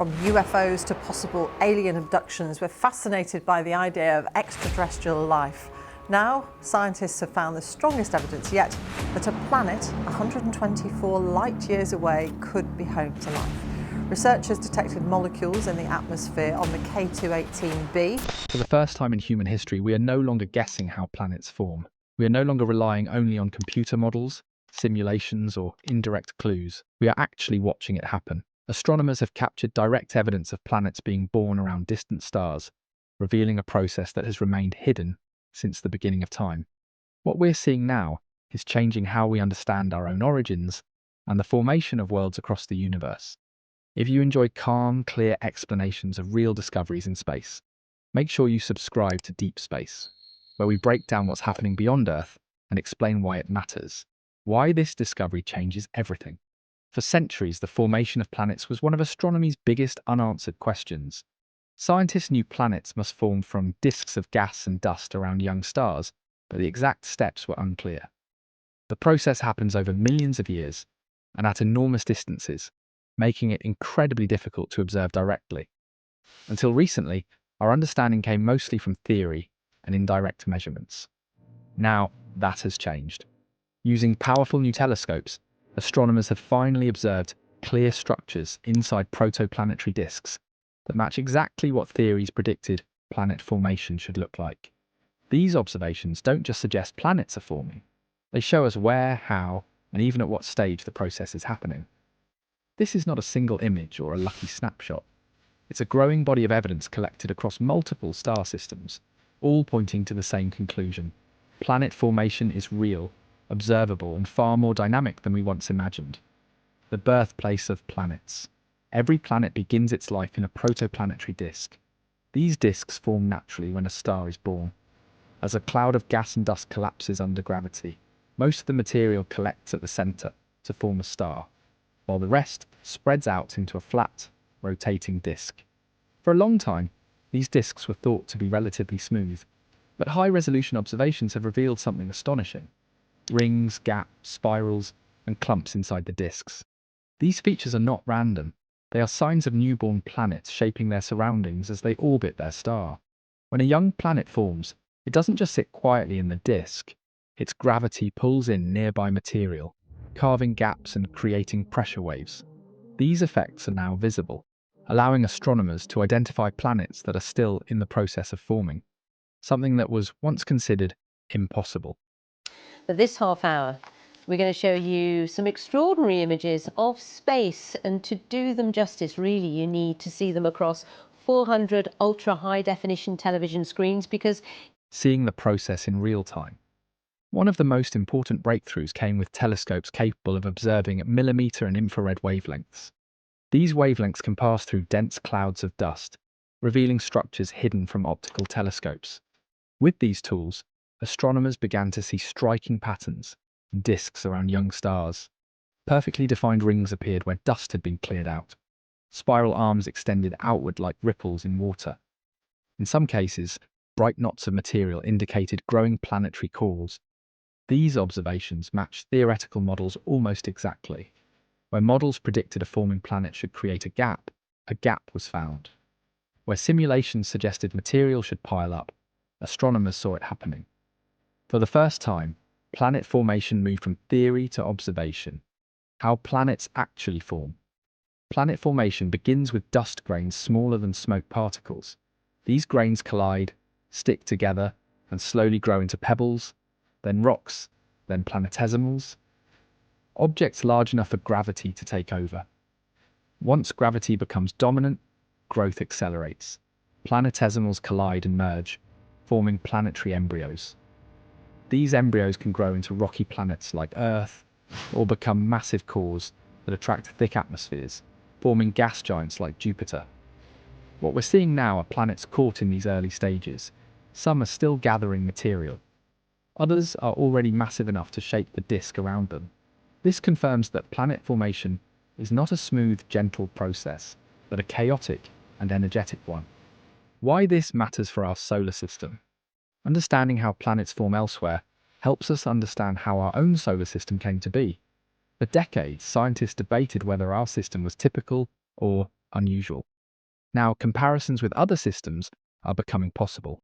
From UFOs to possible alien abductions, we're fascinated by the idea of extraterrestrial life. Now, scientists have found the strongest evidence yet that a planet 124 light years away could be home to life. Researchers detected molecules in the atmosphere on the K218b. For the first time in human history, we are no longer guessing how planets form. We are no longer relying only on computer models, simulations, or indirect clues. We are actually watching it happen. Astronomers have captured direct evidence of planets being born around distant stars, revealing a process that has remained hidden since the beginning of time. What we're seeing now is changing how we understand our own origins and the formation of worlds across the universe. If you enjoy calm, clear explanations of real discoveries in space, make sure you subscribe to DeepSpace, where we break down what's happening beyond Earth and explain why it matters, why this discovery changes everything. For centuries, the formation of planets was one of astronomy's biggest unanswered questions. Scientists knew planets must form from disks of gas and dust around young stars, but the exact steps were unclear. The process happens over millions of years and at enormous distances, making it incredibly difficult to observe directly. Until recently, our understanding came mostly from theory and indirect measurements. Now, that has changed. Using powerful new telescopes, astronomers have finally observed clear structures inside protoplanetary disks that match exactly what theories predicted planet formation should look like. These observations don't just suggest planets are forming. They show us where, how, and even at what stage the process is happening. This is not a single image or a lucky snapshot. It's a growing body of evidence collected across multiple star systems, all pointing to the same conclusion. Planet formation is real, observable, and far more dynamic than we once imagined. The birthplace of planets. Every planet begins its life in a protoplanetary disk. These disks form naturally when a star is born. As a cloud of gas and dust collapses under gravity, most of the material collects at the center to form a star, while the rest spreads out into a flat, rotating disk. For a long time, these disks were thought to be relatively smooth, but high-resolution observations have revealed something astonishing. Rings, gaps, spirals, and clumps inside the disks. These features are not random. They are signs of newborn planets shaping their surroundings as they orbit their star. When a young planet forms, it doesn't just sit quietly in the disk. Its gravity pulls in nearby material, carving gaps and creating pressure waves. These effects are now visible, allowing astronomers to identify planets that are still in the process of forming, something that was once considered impossible. For this half hour, we're going to show you some extraordinary images of space, and to do them justice, really, you need to see them across 400 ultra-high definition television screens, because Seeing the process in real time. One of the most important breakthroughs came with telescopes capable of observing at millimeter and infrared wavelengths. These wavelengths can pass through dense clouds of dust, revealing structures hidden from optical telescopes. With these tools, astronomers began to see striking patterns and disks around young stars. Perfectly defined rings appeared where dust had been cleared out. Spiral arms extended outward like ripples in water. In some cases, bright knots of material indicated growing planetary cores. These observations matched theoretical models almost exactly. Where models predicted a forming planet should create a gap was found. Where simulations suggested material should pile up, astronomers saw it happening. For the first time, planet formation moved from theory to observation. How planets actually form. Planet formation begins with dust grains smaller than smoke particles. These grains collide, stick together, and slowly grow into pebbles, then rocks, then planetesimals. Objects large enough for gravity to take over. Once gravity becomes dominant, growth accelerates. Planetesimals collide and merge, forming planetary embryos. These embryos can grow into rocky planets like Earth, or become massive cores that attract thick atmospheres, forming gas giants like Jupiter. What we're seeing now are planets caught in these early stages. Some are still gathering material. Others are already massive enough to shape the disk around them. This confirms that planet formation is not a smooth, gentle process, but a chaotic and energetic one. Why this matters for our solar system? Understanding how planets form elsewhere helps us understand how our own solar system came to be. For decades, scientists debated whether our system was typical or unusual. Now, comparisons with other systems are becoming possible.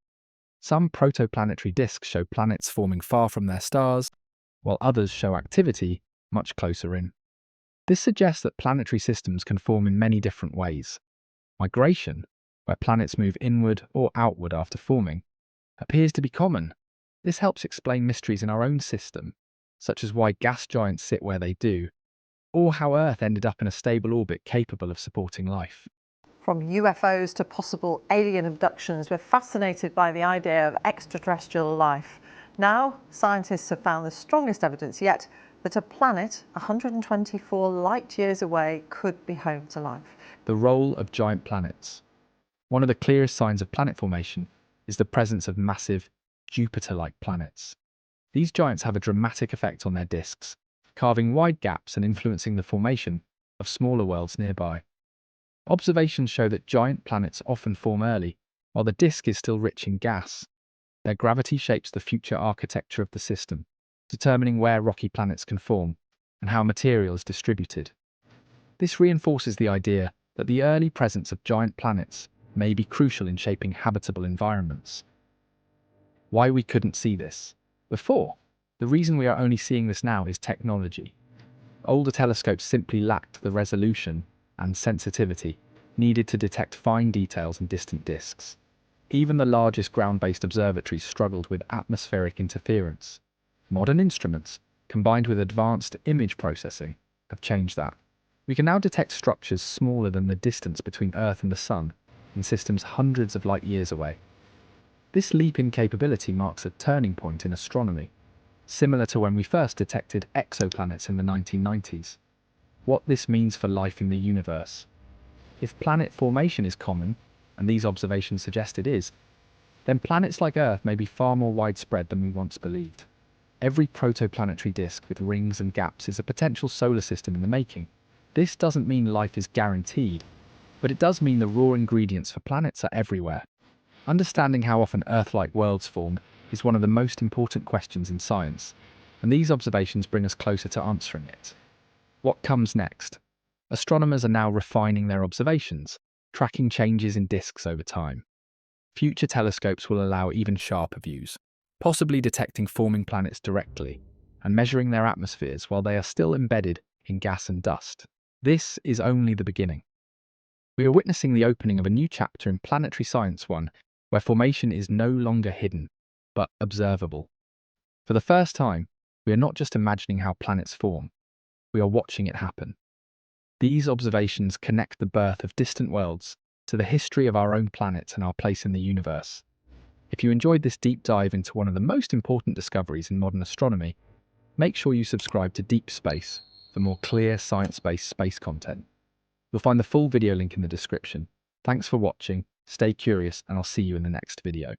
Some protoplanetary disks show planets forming far from their stars, while others show activity much closer in. This suggests that planetary systems can form in many different ways. Migration, where planets move inward or outward after forming, appears to be common. This helps explain mysteries in our own system, such as why gas giants sit where they do, or how Earth ended up in a stable orbit capable of supporting life. From UFOs to possible alien abductions, we're fascinated by the idea of extraterrestrial life. Now, scientists have found the strongest evidence yet that a planet 124 light years away could be home to life. The role of giant planets. One of the clearest signs of planet formation is the presence of massive, Jupiter-like planets. These giants have a dramatic effect on their disks, carving wide gaps and influencing the formation of smaller worlds nearby. Observations show that giant planets often form early, while the disk is still rich in gas. Their gravity shapes the future architecture of the system, determining where rocky planets can form and how material is distributed. This reinforces the idea that the early presence of giant planets may be crucial in shaping habitable environments. Why we couldn't see this before? The reason we are only seeing this now is technology. Older telescopes simply lacked the resolution and sensitivity needed to detect fine details in distant disks. Even the largest ground-based observatories struggled with atmospheric interference. Modern instruments, combined with advanced image processing, have changed that. We can now detect structures smaller than the distance between Earth and the Sun in systems hundreds of light years away. This leap in capability marks a turning point in astronomy, similar to when we first detected exoplanets in the 1990s. What this means for life in the universe. If planet formation is common, and these observations suggest it is, then planets like Earth may be far more widespread than we once believed. Every protoplanetary disk with rings and gaps is a potential solar system in the making. This doesn't mean life is guaranteed, but it does mean the raw ingredients for planets are everywhere. Understanding how often Earth-like worlds form is one of the most important questions in science, and these observations bring us closer to answering it. What comes next? Astronomers are now refining their observations, tracking changes in disks over time. Future telescopes will allow even sharper views, possibly detecting forming planets directly and measuring their atmospheres while they are still embedded in gas and dust. This is only the beginning. We are witnessing the opening of a new chapter in planetary science, one where formation is no longer hidden, but observable. For the first time, we are not just imagining how planets form, we are watching it happen. These observations connect the birth of distant worlds to the history of our own planet and our place in the universe. If you enjoyed this deep dive into one of the most important discoveries in modern astronomy, make sure you subscribe to DeepSpace for more clear science-based space content. You'll find the full video link in the description. Thanks for watching, stay curious, and I'll see you in the next video.